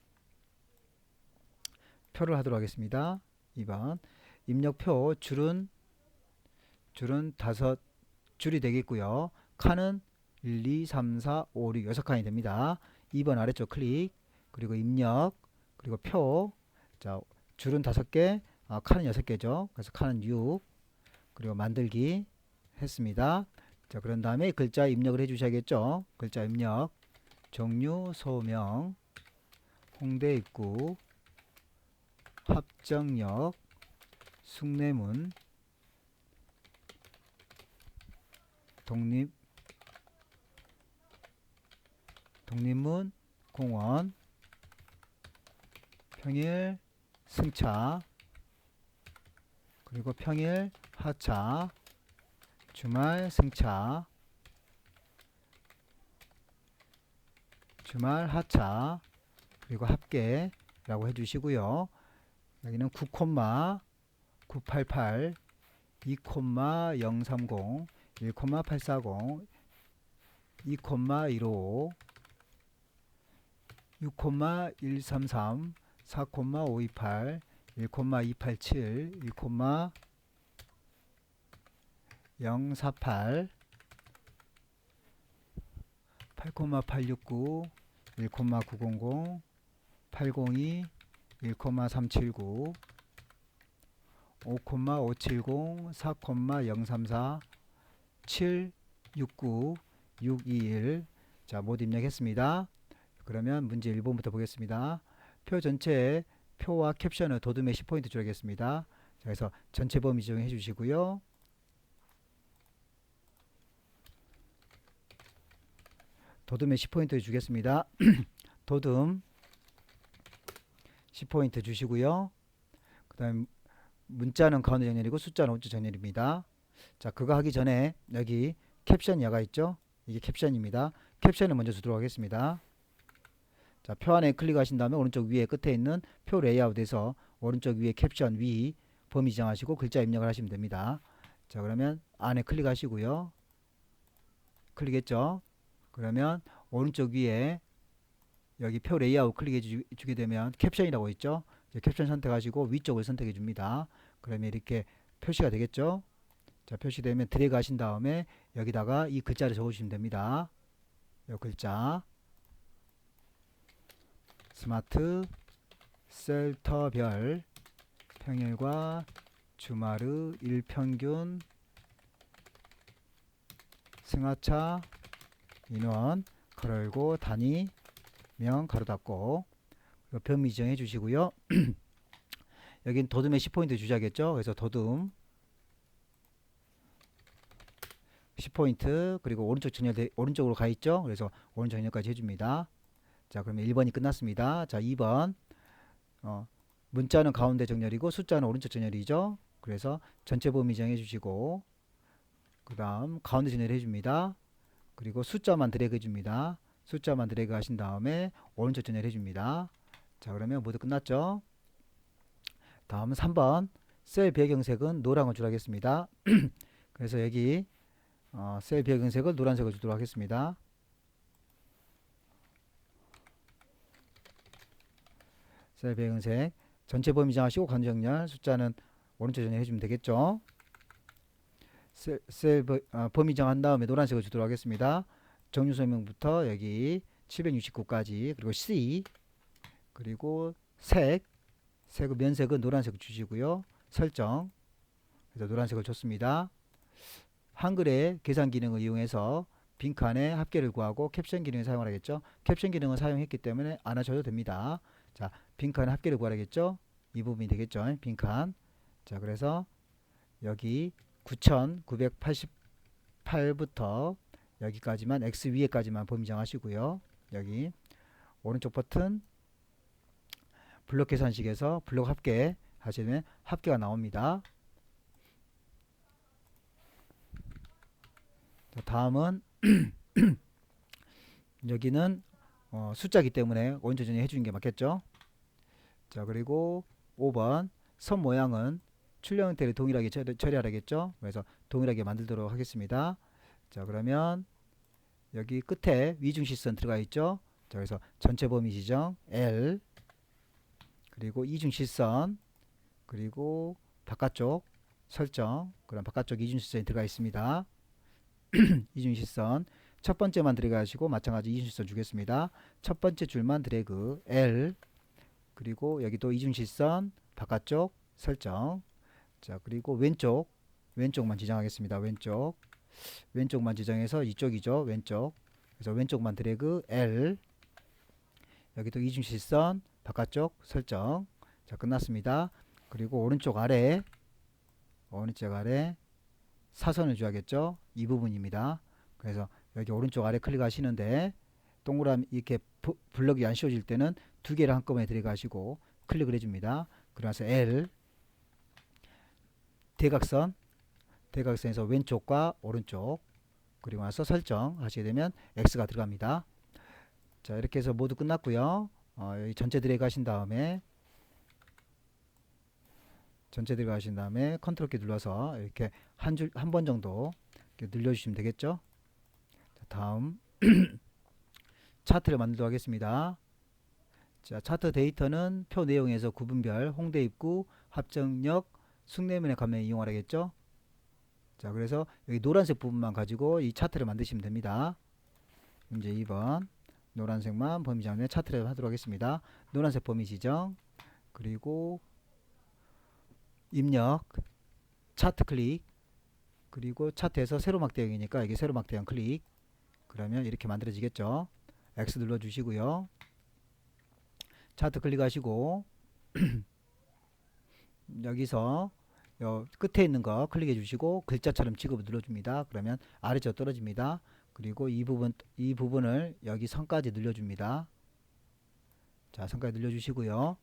표를 하도록 하겠습니다. 2번 입력표 줄은 5줄이 되겠고요. 칸은 1, 2, 3, 4, 5, 6 6칸이 됩니다. 2번 아래쪽 클릭 그리고 입력 그리고 표 자, 줄은 5개 칸은 6개죠. 그래서 칸은 6 그리고 만들기 했습니다. 자, 그런 다음에 글자 입력을 해 주셔야겠죠. 글자 입력 종류 소명 홍대 입구 합정역 숭례문 독립문 공원 평일 승차 그리고 평일 하차 주말 승차 주말 하차 그리고 합계라고 해주시고요. 여기는 9,988 2,030 1,840 2,155 6,133 4,528 1,287 1,048 8,869 1,900 802 1,379 5,570 4,034 769 621 자, 모두 입력했습니다. 그러면 문제 1번부터 보겠습니다. 표 전체에 표와 캡션을 더듬에 10포인트 줘야겠습니다. 자, 그래서 전체 범위 지정해 주시고요. 더듬에 10포인트 주겠습니다. 더듬 10포인트 주시고요. 그 다음 문자는 가운데 정렬이고 숫자는 오른쪽 정렬입니다. 자, 그거 하기 전에 여기 캡션 야가 있죠. 이게 캡션입니다. 캡션을 먼저 주도록 하겠습니다. 자, 표 안에 클릭하신 다음에 오른쪽 위에 끝에 있는 표 레이아웃에서 오른쪽 위에 캡션 위 범위 지정하시고 글자 입력을 하시면 됩니다. 자, 그러면 안에 클릭하시고요. 클릭했죠. 그러면 오른쪽 위에 여기 표 레이아웃 클릭해 주게 되면 캡션이라고 있죠. 캡션 선택하시고 위쪽을 선택해 줍니다. 그러면 이렇게 표시가 되겠죠. 자, 표시되면 드래그 하신 다음에 여기다가 이 글자를 적어주시면 됩니다. 이 글자 스마트 셀터별 평일과 주말의 일평균 승하차 인원 가로 열고 단위명 가로 닫고 범위 지정해 주시고요. 여긴 도둠에 10포인트 주자겠죠. 그래서 도둠 10포인트 그리고 오른쪽 정렬 오른쪽으로 가 있죠. 그래서 오른쪽 정렬까지 해줍니다. 자, 그러면 1번이 끝났습니다. 자, 2번 문자는 가운데 정렬이고 숫자는 오른쪽 정렬이죠. 그래서 전체 범위 정해 주시고 그 다음 가운데 정렬 해줍니다. 그리고 숫자만 드래그 해줍니다. 숫자만 드래그 하신 다음에 오른쪽 정렬 해줍니다. 자, 그러면 모두 끝났죠. 다음은 3번 셀 배경색은 노란을 주도록 하겠습니다. 그래서 여기 셀 배경색을 노란색으로 주도록 하겠습니다. 셀 배경색 전체 범위 정하시고 가운데 정렬 숫자는 오른쪽 정렬 해주면 되겠죠. 범위 정한 다음에 노란색을 주도록 하겠습니다. 정류 설명부터 여기 769까지 그리고 C 그리고 색은 면색은 노란색 주시고요. 설정 그래서 노란색을 줬습니다. 한글의 계산 기능을 이용해서 빈칸에 합계를 구하고 캡션 기능을 사용하겠죠. 캡션 기능을 사용했기 때문에 안 하셔도 됩니다. 자, 빈칸에 합계를 구하겠죠. 이 부분이 되겠죠. 빈칸. 자, 그래서 여기 9988부터 여기까지만 X 위에까지만 범위 정하시고요. 여기 오른쪽 버튼 블록 계산식에서 블록 합계 하시면 합계가 나옵니다. 자, 다음은 여기는 숫자기 때문에 오른쪽 정렬 해주는 게 맞겠죠. 자, 그리고 5번 선 모양은 출력 형태를 동일하게 처리하겠죠. 그래서 동일하게 만들도록 하겠습니다. 자, 그러면 여기 끝에 위중시선 들어가 있죠. 자, 그래서 전체 범위 지정 L 그리고 이중시선 그리고 바깥쪽 설정 그럼 바깥쪽 이중시선이 들어가 있습니다. 이중시선 첫 번째만 들어가시고 마찬가지 이중시선 주겠습니다. 첫 번째 줄만 드래그 L 그리고 여기 또 이중시선 바깥쪽 설정. 자, 그리고 왼쪽만 지정하겠습니다. 왼쪽만 지정해서 이쪽이죠. 왼쪽. 그래서 왼쪽만 드래그 L 여기 또 이중시선 바깥쪽 설정. 자, 끝났습니다. 그리고 오른쪽 아래 사선을 줘야겠죠. 이 부분입니다. 그래서 여기 오른쪽 아래 클릭하시는데 동그라미 이렇게 블럭이 안 씌워질 때는 두 개를 한꺼번에 들어가시고 클릭을 해줍니다. 그래서 L 대각선에서 왼쪽과 오른쪽 그리고 나서 설정 하시게 되면 X가 들어갑니다. 자, 이렇게 해서 모두 끝났고요. 여기 전체 들어가신 다음에 컨트롤 키 눌러서 이렇게 한 번 정도 이렇게 늘려주시면 되겠죠. 자, 다음 차트를 만들도록 하겠습니다. 자, 차트 데이터는 표 내용에서 구분별, 홍대 입구, 합정역, 숭례면의 감면 이용하겠죠. 자, 그래서 여기 노란색 부분만 가지고 이 차트를 만드시면 됩니다. 문제 2번 노란색만 범위 정해 차트를 하도록 하겠습니다. 노란색 범위 지정 그리고 입력 차트 클릭 그리고 차트에서 세로 막대형이니까 이게 세로 막대형 클릭 그러면 이렇게 만들어지겠죠. X 눌러 주시고요. 차트 클릭하시고 여기서 끝에 있는 거 클릭해 주시고 글자처럼 지급을 눌러줍니다. 그러면 아래쪽 떨어집니다. 그리고 이 부분을 여기 선까지 늘려줍니다. 자, 선까지 늘려주시고요.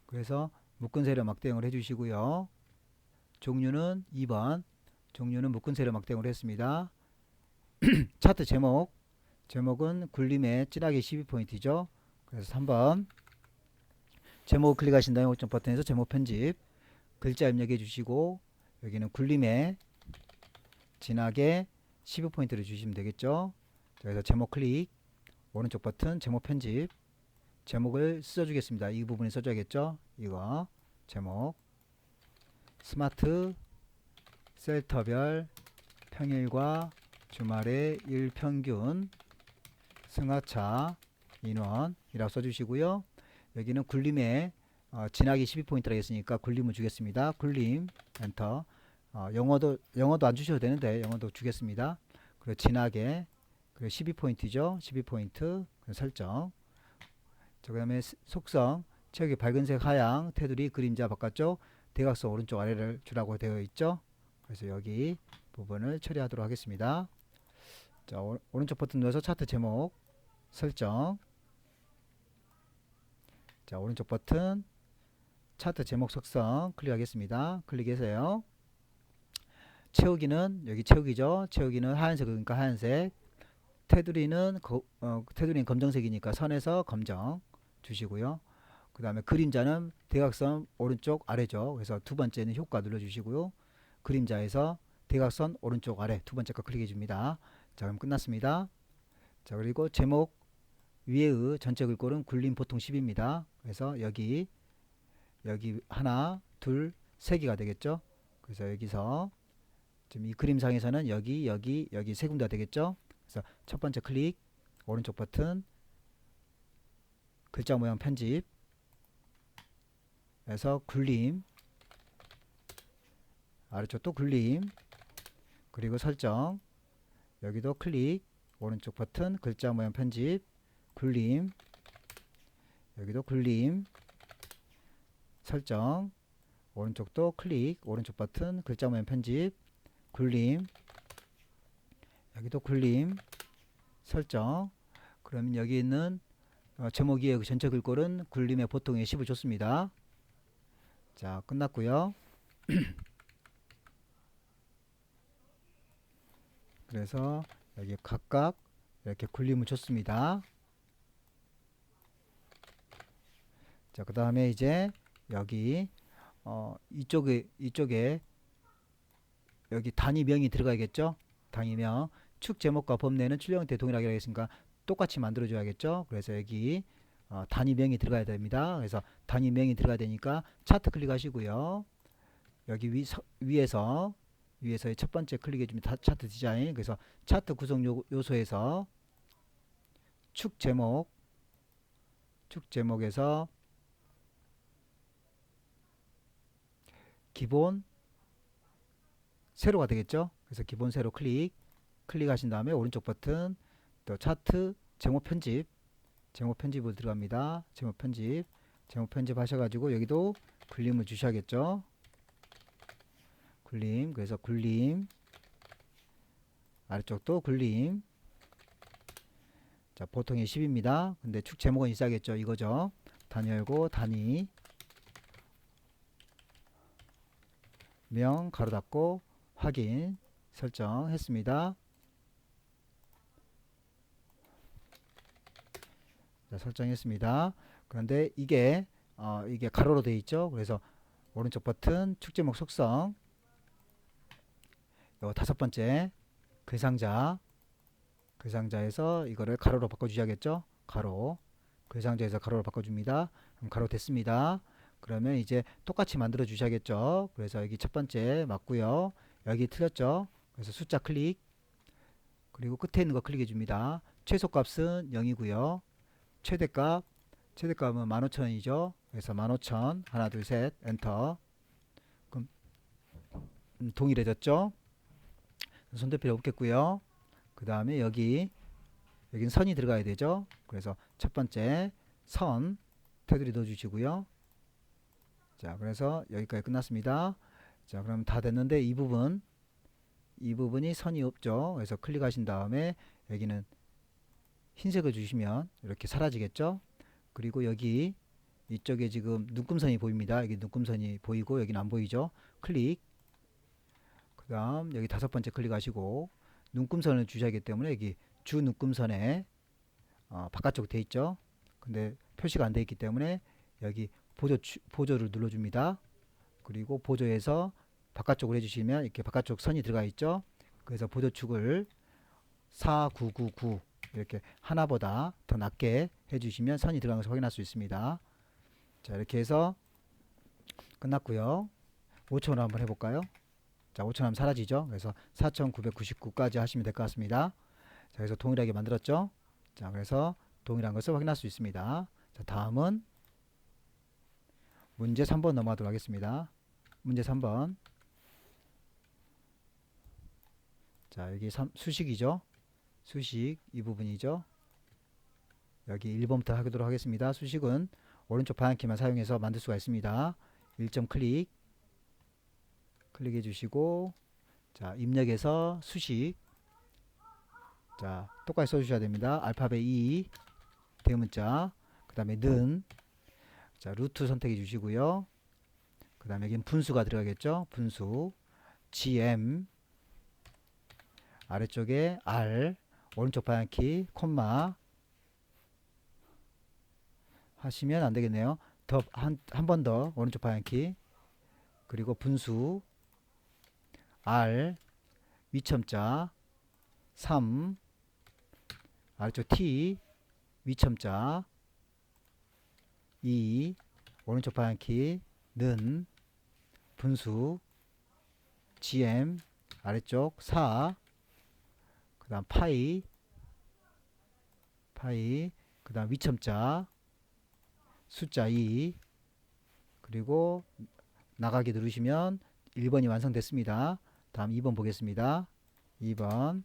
그래서 묶은 세로 막대형을 해주시고요. 종류는 2번 종류는 묶은 세로 막대형으로 했습니다. 차트 제목은 굴림의 진하게 12포인트죠. 그래서 3번 제목 클릭하신 다음에 오점 버튼에서 제목 편집 글자 입력해 주시고 여기는 굴림의 진하게 12포인트를 주시면 되겠죠. 그래서 제목 클릭 오른쪽 버튼 제목 편집 제목을 써주겠습니다. 이 부분에 써줘야겠죠. 이거 제목 스마트 셀터별 평일과 주말의 일평균 승하차 인원이라고 써주시고요. 여기는 굴림에 진하게 12포인트라고 했으니까 굴림을 주겠습니다. 굴림 엔터. 영어도 안 주셔도 되는데 영어도 주겠습니다. 그리고 진하게 그리고 12포인트죠. 12포인트 설정. 그 다음에 속성 체육이 밝은색 하향 테두리 그림자 바깥쪽 대각선 오른쪽 아래를 주라고 되어 있죠. 그래서 여기 부분을 처리하도록 하겠습니다. 자, 오른쪽 버튼 눌러서 차트 제목 설정. 자, 오른쪽 버튼 차트 제목 속성 클릭하겠습니다. 클릭해서요. 채우기는 여기 채우기죠. 채우기는 하얀색 그러니까 하얀색. 테두리는 테두리는 검정색이니까 선에서 검정 주시고요. 그 다음에 그림자는 대각선 오른쪽 아래죠. 그래서 두 번째는 효과 눌러주시고요. 그림자에서 대각선 오른쪽 아래 두 번째 거 클릭해 줍니다. 자, 그럼 끝났습니다. 자, 그리고 제목 위에의 전체 글꼴은 굴림 보통 10입니다. 그래서 여기 하나 둘 세 개가 되겠죠. 그래서 여기서 지금 이 그림상에서는 여기 세 군데가 되겠죠. 그래서 첫 번째 클릭 오른쪽 버튼 글자 모양 편집 에서 굴림 아래쪽 또 굴림 그리고 설정 여기도 클릭 오른쪽 버튼 글자 모양 편집 굴림 여기도 굴림 설정 오른쪽도 클릭 오른쪽 버튼 글자 모양 편집 굴림 여기도 굴림 설정. 그러면 여기 있는 제목 위에 그 전체 글꼴은 굴림의 보통의 10을 줬습니다. 자, 끝났고요. 그래서 여기 각각 이렇게 굴림을 줬습니다. 자, 그 다음에 이제 여기 이쪽에 여기 단위명이 들어가야겠죠. 단위명 축 제목과 범례는 출력 형태 동일하게 하겠습니까? 똑같이 만들어 줘야겠죠. 그래서 여기 단위명이 들어가야 됩니다. 그래서 단위명이 들어가야 되니까 차트 클릭하시고요. 여기 위에서의 첫 번째 클릭해 줍니다. 차트 디자인. 그래서 차트 구성 요소에서 축 제목에서 기본 세로가 되겠죠. 그래서 기본 세로 클릭하신 다음에 오른쪽 버튼 또 차트 제목 편집으로 들어갑니다. 제목 편집 하셔가지고 여기도 굴림을 주셔야겠죠. 굴림 그래서 굴림 아래쪽도 굴림. 자, 보통이 10입니다. 근데 축 제목은 있어야겠죠. 이거죠. 단위 열고 단위 명 가로 닫고 확인 설정했습니다. 자, 설정했습니다. 그런데 이게 가로로 되어 있죠. 그래서 오른쪽 버튼 축 제목 속성 요 다섯 번째 글상자에서 이거를 가로로 바꿔주셔야겠죠. 가로 글상자에서 가로로 바꿔줍니다. 그럼 가로 됐습니다. 그러면 이제 똑같이 만들어 주셔야겠죠. 그래서 여기 첫 번째 맞고요. 여기 틀렸죠. 그래서 숫자 클릭 그리고 끝에 있는 거 클릭해 줍니다. 최소값은 0이고요. 최대값은 15,000원이죠. 그래서 15,000 하나 둘 셋 엔터. 그럼 동일해졌죠. 손댈 필요 없겠고요. 그 다음에 여긴 선이 들어가야 되죠. 그래서 첫 번째 선 테두리 넣어 주시고요. 자, 그래서 여기까지 끝났습니다. 자, 그럼 다 됐는데 이 부분이 선이 없죠. 그래서 클릭하신 다음에 여기는 흰색을 주시면 이렇게 사라지겠죠. 그리고 여기 이쪽에 지금 눈금선이 보입니다. 여기 눈금선이 보이고 여기는 안 보이죠. 클릭. 그 다음 여기 다섯 번째 클릭하시고 눈금선을 주셔야하기 때문에 여기 주 눈금선에 바깥쪽 돼 있죠. 근데 표시가 안 돼 있기 때문에 여기 보조를 눌러줍니다. 그리고 보조에서 바깥쪽으로 해주시면 이렇게 바깥쪽 선이 들어가 있죠. 그래서 보조축을 4999 이렇게 하나보다 더 낮게 해주시면 선이 들어간 것을 확인할 수 있습니다. 자, 이렇게 해서 끝났고요. 5,000원 한번 해볼까요? 자, 5,000원 하면 사라지죠. 그래서 4,999까지 하시면 될 것 같습니다. 자, 그래서 동일하게 만들었죠. 자, 그래서 동일한 것을 확인할 수 있습니다. 자, 다음은 문제 3번 넘어가도록 하겠습니다. 문제 3번. 자, 여기 수식이죠. 수식 이 부분이죠. 여기 1번부터 하도록 하겠습니다. 수식은 오른쪽 방향키만 사용해서 만들 수가 있습니다. 1점 클릭해 주시고, 자, 입력에서 수식, 자, 똑같이 써주셔야 됩니다. 알파벳 E, 대문자, 그 다음에 는, 자, 루트 선택해 주시고요. 그 다음에 여기는 분수가 들어가겠죠. 분수, GM, 아래쪽에 R, 오른쪽 방향키, 콤마, 하시면 안 되겠네요. 한 번 더, 오른쪽 방향키, 그리고 분수, R, 위첨자, 3, 아래쪽 T, 위첨자, 2, 오른쪽 방향키, 는, 분수, GM, 아래쪽 4, 그 다음 파이, 그 다음 위첨자, 숫자 2, 그리고 나가기 누르시면 1번이 완성됐습니다. 다음 2번 보겠습니다. 2번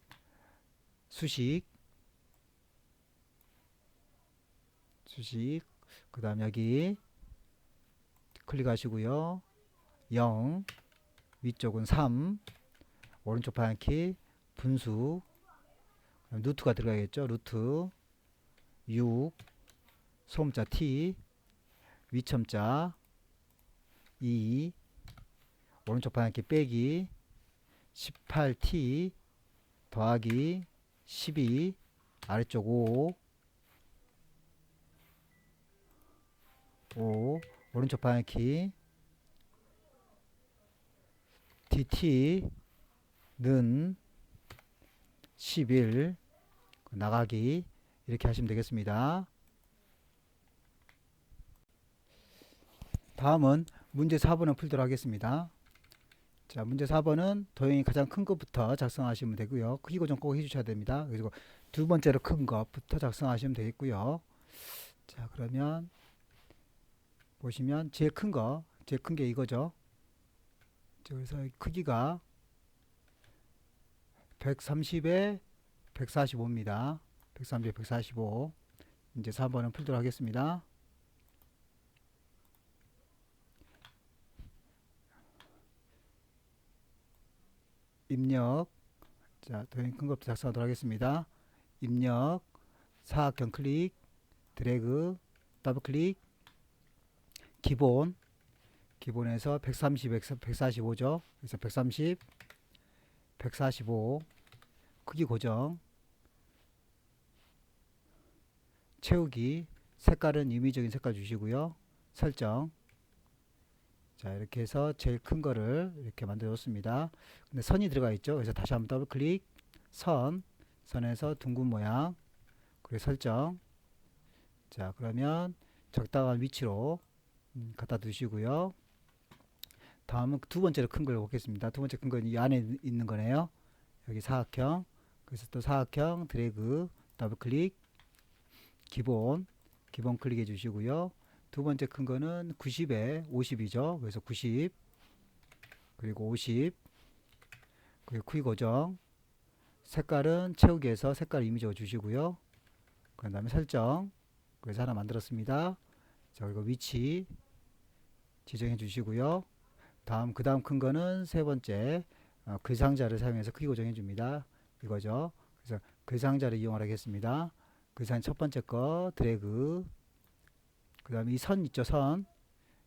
수식, 그 다음 여기 클릭하시고요. 0, 위쪽은 3, 오른쪽 방향키, 분수, 루트가 들어가겠죠. 루트 6, 소음자 T, 위첨자 2, 오른쪽 방향키 빼기 18T 더하기 12, 아래쪽 5, 오른쪽 방향키 DT 는 11, 나가기, 이렇게 하시면 되겠습니다. 다음은 문제 4번을 풀도록 하겠습니다. 자, 문제 4번은 도형이 가장 큰 것부터 작성하시면 되고요. 크기 고정 꼭 해주셔야 됩니다. 그리고 두 번째로 큰 것부터 작성하시면 되겠고요. 자, 그러면 보시면 제일 큰 게 이거죠. 그래서 크기가 130에 145입니다. 130에 145. 이제 4번은 풀도록 하겠습니다. 입력, 자, 도형 큰 것부터 작성하도록 하겠습니다. 입력, 사각형 클릭, 드래그, 더블 클릭, 기본에서 130, 145죠. 그래서 130, 145, 크기 고정, 채우기, 색깔은 임의적인 색깔 주시고요. 설정. 자, 이렇게 해서 제일 큰 거를 이렇게 만들어 줬습니다. 근데 선이 들어가 있죠. 그래서 다시 한번 더블 클릭, 선에서 둥근 모양, 그리고 설정. 자, 그러면 적당한 위치로 갖다 두시고요. 다음은 두 번째로 큰 걸 보겠습니다. 두 번째 큰 건 이 안에 있는 거네요. 여기 사각형, 그래서 또 사각형 드래그, 더블 클릭, 기본 클릭해 주시고요. 두 번째 큰 거는 90에 50이죠. 그래서 90, 그리고 50, 그리고 크기 고정, 색깔은 채우기에서 색깔 이미지 주시고요. 그 다음에 설정, 그래서 하나 만들었습니다. 자, 그리고 위치 지정해 주시고요. 그 다음 큰 거는 세 번째, 그 상자를 사용해서 크기 고정해 줍니다. 이거죠. 그래서 그 상자를 이용하도록 하겠습니다. 그 상 첫 번째 거 드래그, 그 다음에 이 선 있죠.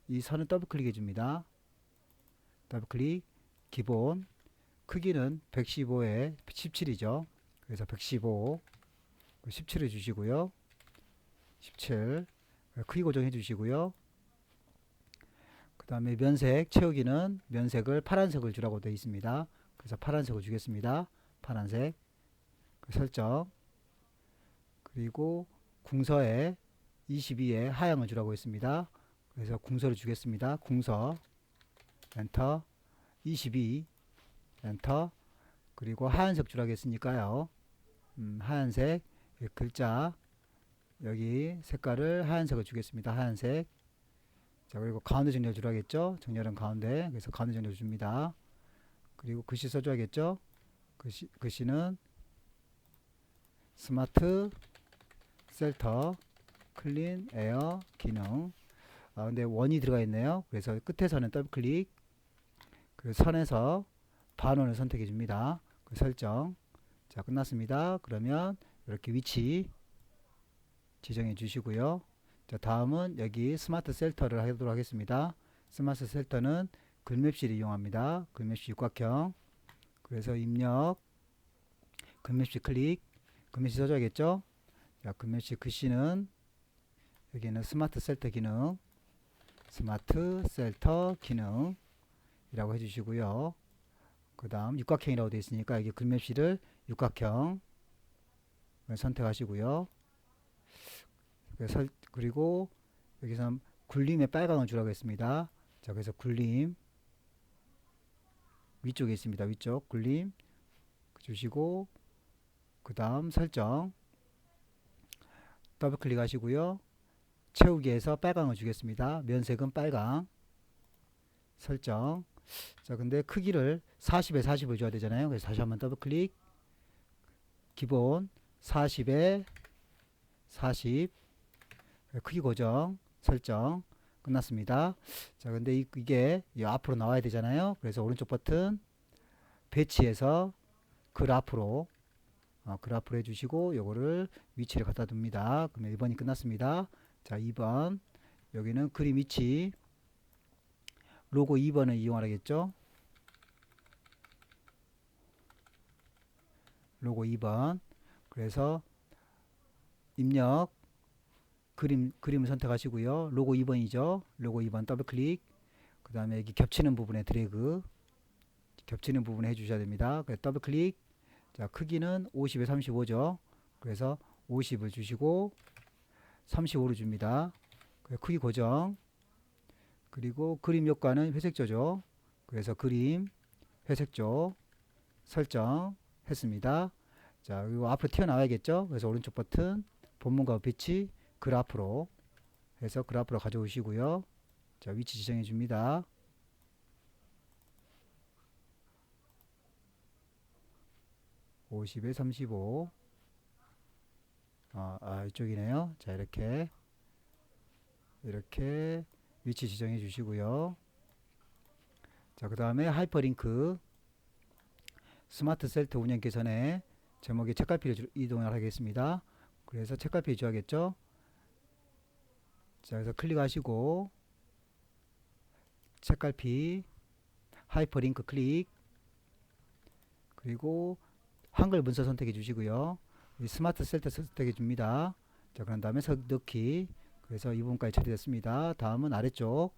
이 선을 더블 클릭해 줍니다. 더블 클릭, 기본, 크기는 115에 17이죠. 그래서 115, 17 해주시고요. 17, 크기 고정해 주시고요. 그 다음에 면색, 채우기는 면색을 파란색을 주라고 되어 있습니다. 그래서 파란색을 주겠습니다. 파란색, 설정, 그리고 궁서에 22에 하향을 주라고 했습니다. 그래서 궁서를 주겠습니다. 궁서, 엔터, 22, 엔터, 그리고 하얀색 주라고 했으니까요. 하얀색, 글자, 여기 색깔을 하얀색을 주겠습니다. 하얀색. 자, 그리고 가운데 정렬 주라겠죠. 정렬은 가운데. 그래서 가운데 정렬 줍니다. 그리고 글씨 써줘야겠죠. 글씨는 스마트 셀터 클린 에어 기능. 근데 원이 들어가 있네요. 그래서 끝에서는 더블 클릭, 그 선에서 반원을 선택해 줍니다. 그 설정. 자, 끝났습니다. 그러면 이렇게 위치 지정해 주시고요. 자, 다음은 여기 스마트 셀터를 하도록 하겠습니다. 스마트 셀터는 글맵시를 이용합니다. 글맵시 육각형. 그래서 입력, 글맵시 클릭, 글맵시 써줘야겠죠? 자, 글맵시 글씨는 여기는 스마트 셀터 기능, 스마트 셀터 기능이라고 해주시고요. 그 다음 육각형이라고 되어 있으니까 여기 글맵시를 육각형 선택하시고요. 그리고 여기서 굴림에 빨강을 주라고 했습니다. 자, 그래서 굴림 위쪽에 있습니다. 위쪽 굴림 주시고, 그 다음 설정 더블 클릭하시고요. 채우기에서 빨강을 주겠습니다. 면색은 빨강. 설정. 자, 근데 크기를 40에 40을 줘야 되잖아요. 그래서 다시 한번 더블 클릭. 기본 40에 40. 크기 고정. 설정. 끝났습니다. 자, 근데 이게 앞으로 나와야 되잖아요. 그래서 오른쪽 버튼 배치해서 글 앞으로 해주시고, 요거를 위치를 갖다 둡니다. 그러면 1번이 끝났습니다. 자, 2번. 여기는 그림 위치. 로고 2번을 이용하겠죠. 로고 2번. 그래서 입력, 그림을 선택하시고요. 로고 2번이죠. 로고 2번 더블 클릭. 그 다음에 여기 겹치는 부분에 드래그. 겹치는 부분에 해주셔야 됩니다. 그래서 더블 클릭. 자, 크기는 50에 35죠. 그래서 50을 주시고 35를 줍니다. 크기 고정. 그리고 그림 효과는 회색조죠. 그래서 그림 회색조 설정 했습니다. 자, 그리고 앞으로 튀어나와야겠죠. 그래서 오른쪽 버튼 본문과 배치 글 앞으로 해서 글 앞으로 가져오시고요. 자, 위치 지정해 줍니다. (50에 35) 이쪽이네요. 자, 이렇게 위치 지정해 주시고요. 자, 그 다음에 하이퍼링크 스마트 셀터 운영 개선에 제목에 책갈피를 이동을 하겠습니다. 그래서 책갈피 줘야겠죠. 자, 그래서 클릭하시고 책갈피 하이퍼링크 클릭, 그리고 한글 문서 선택해 주시고요. 스마트 셀터 선택해 줍니다. 자, 그런 다음에 넣기. 그래서 이 부분까지 처리됐습니다. 다음은 아래쪽.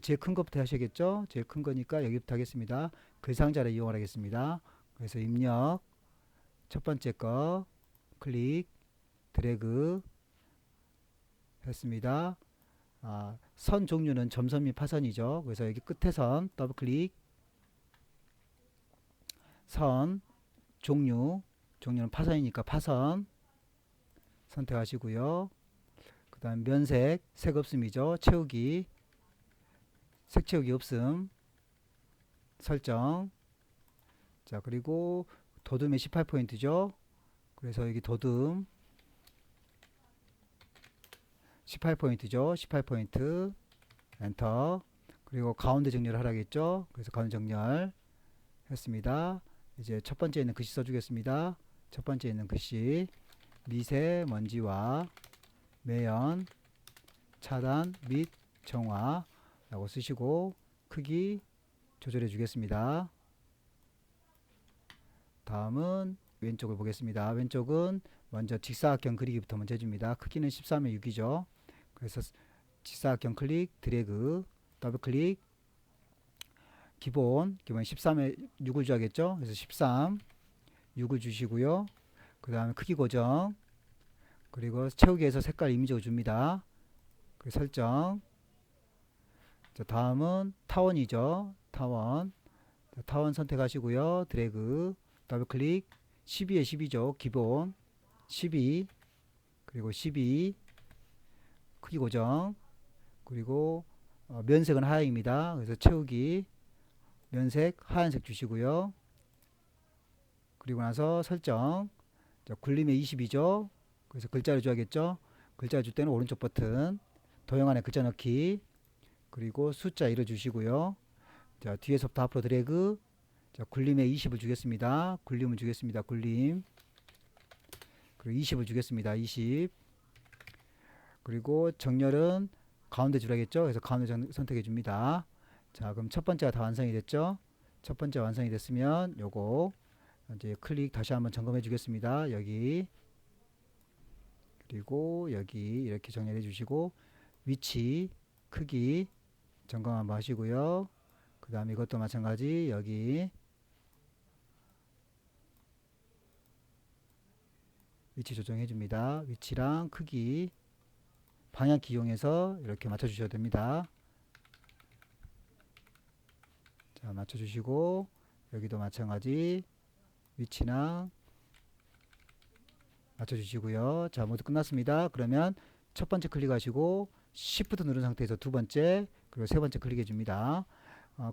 제일 큰 것부터 하셔야겠죠. 제일 큰 거니까 여기부터 하겠습니다. 글상자를 이용하겠습니다. 그래서 입력 첫 번째 거 클릭 드래그 했습니다. 선 종류는 점선 및 파선이죠. 그래서 여기 끝에 선 더블 클릭, 선 종류는 파선이니까 파선 선택하시고요. 그 다음 면색 색 없음이죠. 채우기 색 채우기 없음 설정. 자, 그리고 도듬의 18포인트죠. 그래서 여기 도듬 18포인트죠. 18포인트 엔터. 그리고 가운데 정렬을 하라겠죠. 그래서 가운데 정렬 했습니다. 이제 첫 번째 있는 글씨 써주겠습니다. 첫 번째 있는 글씨 미세먼지와 매연 차단 및 정화 라고 쓰시고 크기 조절해 주겠습니다. 다음은 왼쪽을 보겠습니다. 왼쪽은 먼저 직사각형 그리기부터 먼저 해줍니다. 크기는 13에 6이죠. 그래서 직사각형 클릭 드래그 더블 클릭 기본 13에 6을 줘야겠죠. 그래서 13 6을 주시고요. 그 다음에 크기 고정, 그리고 채우기에서 색깔 이미지로 줍니다. 그 설정. 자, 다음은 타원이죠. 타원 선택하시고요. 드래그 더블 클릭 12에 12죠. 기본 12 그리고 12 크기 고정, 그리고 면색은 하얀입니다. 그래서 채우기 면색 하얀색 주시고요. 그리고 나서 설정. 자, 굴림의 20이죠. 그래서 글자를 줘야겠죠. 글자를 줄 때는 오른쪽 버튼 도형 안에 글자 넣기, 그리고 숫자 1을 주시고요. 자, 뒤에서부터 앞으로 드래그. 자, 굴림의 20을 주겠습니다. 굴림을 주겠습니다. 굴림. 그리고 20을 주겠습니다. 20. 그리고 정렬은 가운데 주라겠죠. 그래서 가운데 선택해 줍니다. 자, 그럼 첫 번째가 다 완성이 됐죠. 첫 번째 완성이 됐으면 요거 이제 클릭 다시 한번 점검해 주겠습니다. 여기, 그리고 여기 이렇게 정렬해 주시고, 위치 크기 점검 한번 하시고요. 그 다음에 이것도 마찬가지 여기 위치 조정해 줍니다. 위치랑 크기 방향키 이용해서 이렇게 맞춰 주셔도 됩니다. 자, 맞춰 주시고, 여기도 마찬가지 위치랑 맞춰 주시고요. 자, 모두 끝났습니다. 그러면 첫 번째 클릭하시고 Shift 누른 상태에서 두 번째, 그리고 세 번째 클릭해 줍니다.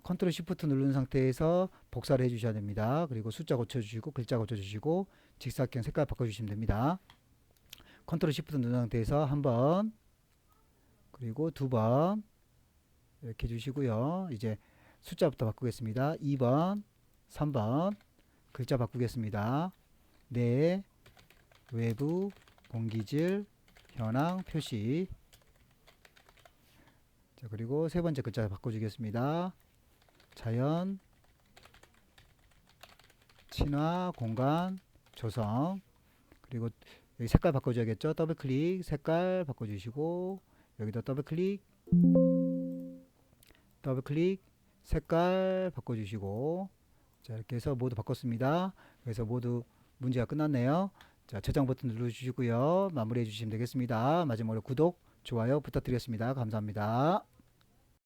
컨트롤 Shift 누른 상태에서 복사를 해 주셔야 됩니다. 그리고 숫자 고쳐 주시고 글자 고쳐 주시고 직사각형 색깔 바꿔 주시면 됩니다. 컨트롤 Shift 누른 상태에서 한 번, 그리고 두 번 이렇게 주시고요. 이제 숫자부터 바꾸겠습니다. 2번, 3번 글자 바꾸겠습니다. 네, 외부 공기질 현황 표시. 자, 그리고 세 번째 글자 바꿔주겠습니다. 자연 친화 공간 조성. 그리고 여기 색깔 바꿔줘야겠죠. 더블 클릭 색깔 바꿔주시고, 여기도 더블 클릭, 더블 클릭 색깔 바꿔주시고. 자, 이렇게 해서 모두 바꿨습니다. 그래서 모두 문제가 끝났네요. 자, 저장 버튼 눌러주시고요. 마무리해 주시면 되겠습니다. 마지막으로 구독, 좋아요 부탁드리겠습니다. 감사합니다.